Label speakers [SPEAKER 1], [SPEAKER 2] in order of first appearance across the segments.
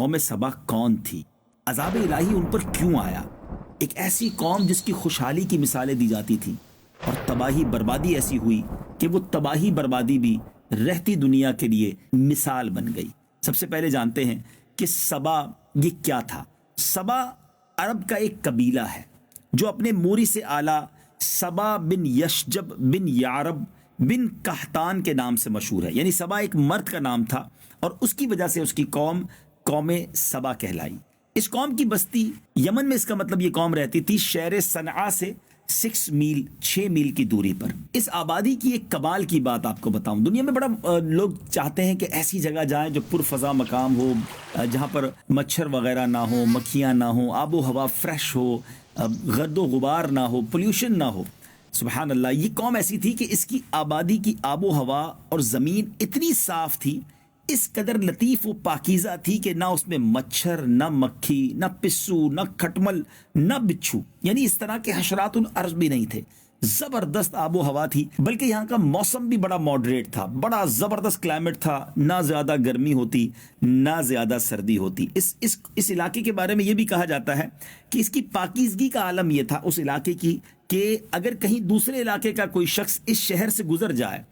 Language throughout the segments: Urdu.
[SPEAKER 1] قوم سبا کون تھی، عذاب الہی ان پر کیوں آیا؟ ایک ایسی قوم جس کی خوشحالی کی مثالیں دی جاتی تھیں اور تباہی بربادی ایسی ہوئی کہ وہ تباہی بربادی بھی رہتی دنیا کے لیے مثال بن گئی۔ سب سے پہلے جانتے ہیں کہ سبا یہ کیا تھا۔ سبا عرب کا ایک قبیلہ ہے جو اپنے موری سے اعلیٰ سبا بن یشجب بن یعرب بن قحطان کے نام سے مشہور ہے۔ یعنی سبا ایک مرد کا نام تھا اور اس کی وجہ سے اس کی قوم سبا کہلائی۔ اس قوم کی بستی یمن میں، اس کا مطلب یہ قوم رہتی تھی شہر صنعاء سے 6 میل کی دوری پر۔ اس آبادی کی ایک کمال کی بات آپ کو بتاؤں، دنیا میں بڑا لوگ چاہتے ہیں کہ ایسی جگہ جائیں جو پرفضا مقام ہو، جہاں پر مچھر وغیرہ نہ ہو، مکھیاں نہ ہوں، آب و ہوا فریش ہو، گرد و غبار نہ ہو، پولیوشن نہ ہو۔ سبحان اللہ، یہ قوم ایسی تھی کہ اس کی آبادی کی آب و ہوا اور زمین اتنی صاف تھی، اس قدر لطیف و پاکیزہ تھی کہ نہ اس میں مچھر، نہ مکھی، نہ پسو، نہ کھٹمل، نہ بچھو، یعنی اس طرح کے حشرات الارض بھی نہیں تھے۔ زبردست آب و ہوا تھی، بلکہ یہاں کا موسم بھی بڑا ماڈریٹ تھا، بڑا زبردست کلائمیٹ تھا، نہ زیادہ گرمی ہوتی نہ زیادہ سردی ہوتی۔ اس علاقے کے بارے میں یہ بھی کہا جاتا ہے کہ اس کی پاکیزگی کا عالم یہ تھا اس علاقے کی کہ اگر کہیں دوسرے علاقے کا کوئی شخص اس شہر سے گزر جائے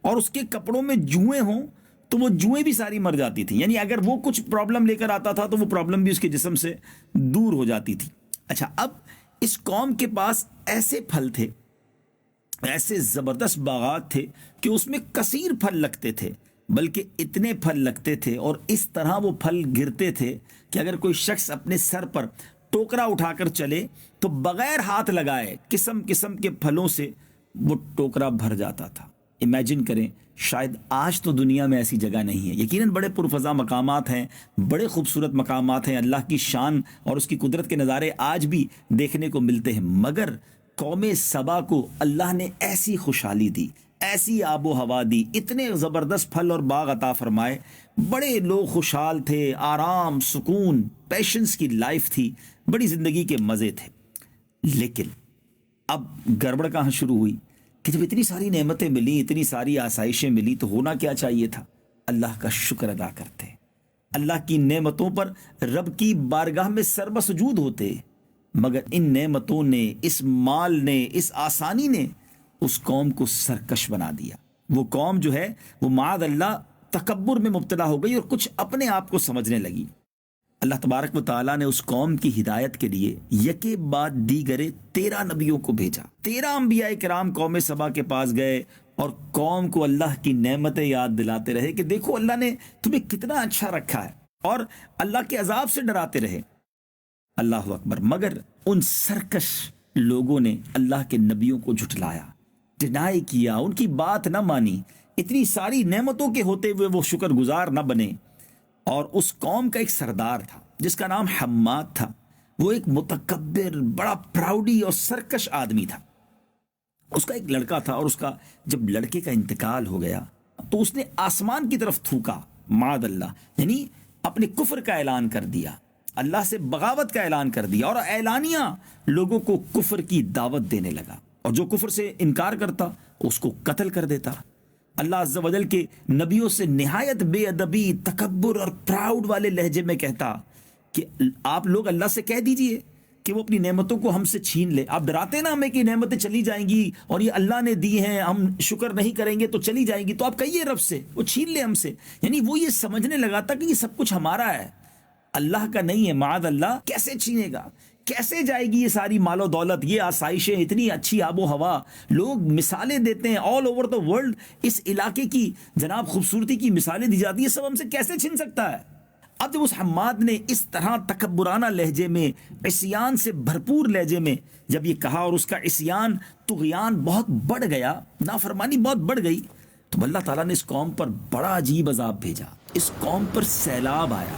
[SPEAKER 1] اور اس کے کپڑوں میں جوئیں ہوں تو وہ جوئیں بھی ساری مر جاتی تھیں، یعنی اگر وہ کچھ پرابلم لے کر آتا تھا تو وہ پرابلم بھی اس کے جسم سے دور ہو جاتی تھی۔ اچھا، اب اس قوم کے پاس ایسے پھل تھے، ایسے زبردست باغات تھے کہ اس میں کثیر پھل لگتے تھے، بلکہ اتنے پھل لگتے تھے اور اس طرح وہ پھل گرتے تھے کہ اگر کوئی شخص اپنے سر پر ٹوکرا اٹھا کر چلے تو بغیر ہاتھ لگائے قسم قسم کے پھلوں سے وہ ٹوکرا بھر جاتا تھا۔ امیجن کریں، شاید آج تو دنیا میں ایسی جگہ نہیں ہے، یقیناً بڑے پرفضا مقامات ہیں، بڑے خوبصورت مقامات ہیں، اللہ کی شان اور اس کی قدرت کے نظارے آج بھی دیکھنے کو ملتے ہیں، مگر قوم سبا کو اللہ نے ایسی خوشحالی دی، ایسی آب و ہوا دی، اتنے زبردست پھل اور باغ عطا فرمائے، بڑے لوگ خوشحال تھے، آرام، سکون، پیشنس کی لائف تھی، بڑی زندگی کے مزے تھے۔ لیکن اب گڑبڑ کہاں شروع ہوئی کہ جب اتنی ساری نعمتیں ملی، اتنی ساری آسائشیں ملی، تو ہونا کیا چاہیے تھا؟ اللہ کا شکر ادا کرتے، اللہ کی نعمتوں پر رب کی بارگاہ میں سربسجود ہوتے، مگر ان نعمتوں نے، اس مال نے، اس آسانی نے اس قوم کو سرکش بنا دیا۔ وہ قوم جو ہے وہ معاذ اللہ تکبر میں مبتلا ہو گئی اور کچھ اپنے آپ کو سمجھنے لگی۔ اللہ تبارک و تعالیٰ نے اس قوم کی ہدایت کے لیے یکے بعد دیگرے 13 نبیوں کو بھیجا۔ 13 انبیاء کرام قوم سبا کے پاس گئے اور قوم کو اللہ کی نعمتیں یاد دلاتے رہے کہ دیکھو اللہ نے تمہیں کتنا اچھا رکھا ہے، اور اللہ کے عذاب سے ڈراتے رہے۔ اللہ اکبر، مگر ان سرکش لوگوں نے اللہ کے نبیوں کو جھٹلایا، ڈینائی کیا، ان کی بات نہ مانی، اتنی ساری نعمتوں کے ہوتے ہوئے وہ شکر گزار نہ بنے۔ اور اس قوم کا ایک سردار تھا جس کا نام حماد تھا، وہ ایک متکبر، بڑا پراؤڈی اور سرکش آدمی تھا۔ اس کا ایک لڑکا تھا اور اس کا جب لڑکے کا انتقال ہو گیا تو اس نے آسمان کی طرف تھوکا، معاذ اللہ، یعنی اپنے کفر کا اعلان کر دیا، اللہ سے بغاوت کا اعلان کر دیا، اور اعلانیہ لوگوں کو کفر کی دعوت دینے لگا، اور جو کفر سے انکار کرتا اس کو قتل کر دیتا۔ اللہ عز و جل کے نبیوں سے نہایت بے ادبی، تکبر اور پراؤڈ والے لہجے میں کہتا کہ آپ لوگ اللہ سے کہہ دیجئے کہ وہ اپنی نعمتوں کو ہم سے چھین لے۔ آپ ڈراتے نا ہمیں کہ نعمتیں چلی جائیں گی اور یہ اللہ نے دی ہیں، ہم شکر نہیں کریں گے تو چلی جائیں گی، تو آپ کہیے رب سے وہ چھین لے ہم سے۔ یعنی وہ یہ سمجھنے لگا تھا کہ یہ سب کچھ ہمارا ہے، اللہ کا نہیں ہے۔ معاذ اللہ، کیسے چھینے گا، کیسے جائے گی یہ ساری مال و دولت، یہ آسائشیں، اتنی اچھی آب و ہوا، لوگ مثالیں دیتے ہیں آل اوور دا ورلڈ، اس علاقے کی جناب خوبصورتی کی مثالیں دی جاتی ہیں، سب ہم سے کیسے چھن سکتا ہے؟ اب جب اس حماد نے اس طرح تکبرانہ لہجے میں، عصیان سے بھرپور لہجے میں جب یہ کہا، اور اس کا عصیان، طغیان بہت بڑھ گیا، نافرمانی بہت بڑھ گئی، تو اللہ تعالیٰ نے اس قوم پر بڑا عجیب عذاب بھیجا، اس قوم پر سیلاب آیا۔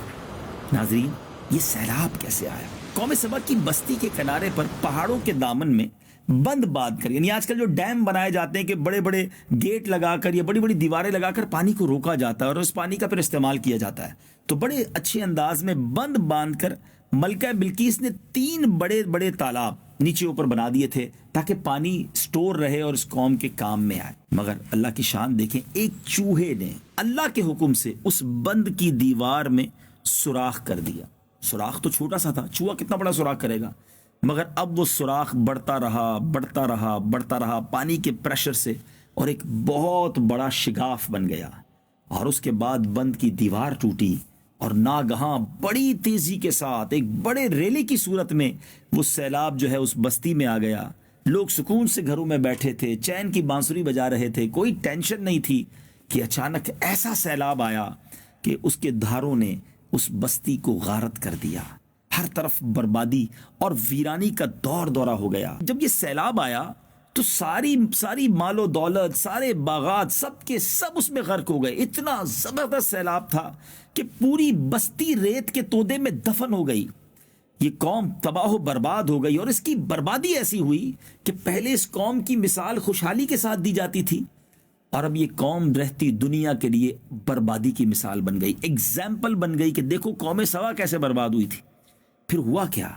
[SPEAKER 1] ناظرین، یہ سیلاب کیسے آیا؟ قوم سبا کی بستی کے کنارے پر پہاڑوں کے دامن میں بند باندھ کر، یعنی آج کل جو ڈیم بنائے جاتے ہیں کہ بڑے بڑے گیٹ لگا کر یا بڑی بڑی دیواریں لگا کر پانی کو روکا جاتا ہے اور اس پانی کا پھر استعمال کیا جاتا ہے، تو بڑے اچھے انداز میں بند باندھ کر ملکہ بلقیس نے 3 بڑے بڑے تالاب نیچے اوپر بنا دیے تھے تاکہ پانی سٹور رہے اور اس قوم کے کام میں آئے۔ مگر اللہ کی شان دیکھیں، ایک چوہے نے اللہ کے حکم سے اس بند کی دیوار میں سوراخ کر دیا. سوراخ تو چھوٹا سا تھا، چوہا کتنا بڑا سوراخ کرے گا، مگر اب وہ سوراخ بڑھتا رہا بڑھتا رہا بڑھتا رہا پانی کے پریشر سے، اور ایک بہت بڑا شگاف بن گیا. اور اس کے بعد بند کی دیوار ٹوٹی، اور ناگہاں بڑی تیزی کے ساتھ ایک بڑے ریلے کی صورت میں وہ سیلاب جو ہے اس بستی میں آ گیا. لوگ سکون سے گھروں میں بیٹھے تھے، چین کی بانسری بجا رہے تھے، کوئی ٹینشن نہیں تھی کہ اچانک ایسا سیلاب آیا کہ اس کے دھاروں نے اس بستی کو غارت کر دیا. ہر طرف بربادی اور ویرانی کا دور دورہ ہو گیا. جب یہ سیلاب آیا تو ساری مال و دولت، سارے باغات، سب کے سب اس میں غرق ہو گئے. اتنا زبردست سیلاب تھا کہ پوری بستی ریت کے تودے میں دفن ہو گئی. یہ قوم تباہ و برباد ہو گئی، اور اس کی بربادی ایسی ہوئی کہ پہلے اس قوم کی مثال خوشحالی کے ساتھ دی جاتی تھی، اور اب یہ قوم رہتی دنیا کے لیے بربادی کی مثال بن گئی، ایگزامپل بن گئی کہ دیکھو قوم سبا کیسے برباد ہوئی تھی. پھر ہوا کیا؟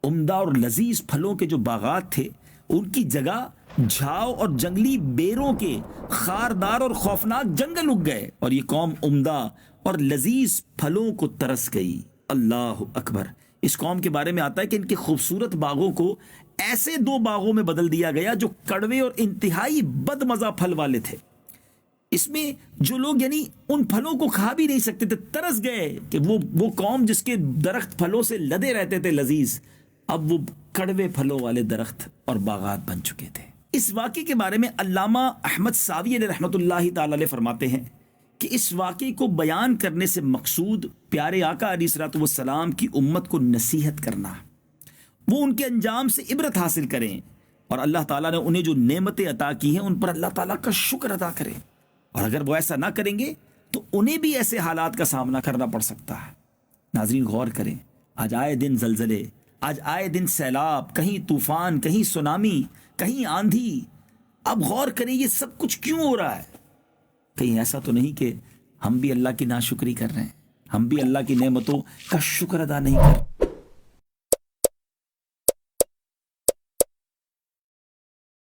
[SPEAKER 1] عمدہ اور لذیذ پھلوں کے جو باغات تھے ان کی جگہ جھاؤ اور جنگلی بیروں کے خاردار اور خوفناک جنگل اگ گئے، اور یہ قوم عمدہ اور لذیذ پھلوں کو ترس گئی. اللہ اکبر. اس قوم کے بارے میں آتا ہے کہ ان کے خوبصورت باغوں کو ایسے 2 باغوں میں بدل دیا گیا جو کڑوے اور انتہائی بد مزہ پھل والے تھے. اس میں جو لوگ یعنی ان پھلوں کو کھا بھی نہیں سکتے تھے، ترس گئے کہ وہ قوم جس کے درخت پھلوں سے لدے رہتے تھے لذیذ، اب وہ کڑوے پھلوں والے درخت اور باغات بن چکے تھے. اس واقعے کے بارے میں علامہ احمد ساوی علیہ رحمۃ اللہ تعالی علیہ فرماتے ہیں کہ اس واقعے کو بیان کرنے سے مقصود پیارے آقا علیہ الصلوۃ والسلام کی امت کو نصیحت کرنا، وہ ان کے انجام سے عبرت حاصل کریں، اور اللہ تعالیٰ نے انہیں جو نعمتیں عطا کی ہیں ان پر اللہ تعالیٰ کا شکر ادا کریں. اور اگر وہ ایسا نہ کریں گے تو انہیں بھی ایسے حالات کا سامنا کرنا پڑ سکتا ہے. ناظرین غور کریں، آج آئے دن زلزلے، آج آئے دن سیلاب، کہیں طوفان، کہیں سونامی، کہیں آندھی. اب غور کریں یہ سب کچھ کیوں ہو رہا ہے؟ کہیں ایسا تو نہیں کہ ہم بھی اللہ کی ناشکری کر رہے ہیں، ہم بھی اللہ کی نعمتوں کا شکر ادا نہیں کرتے؟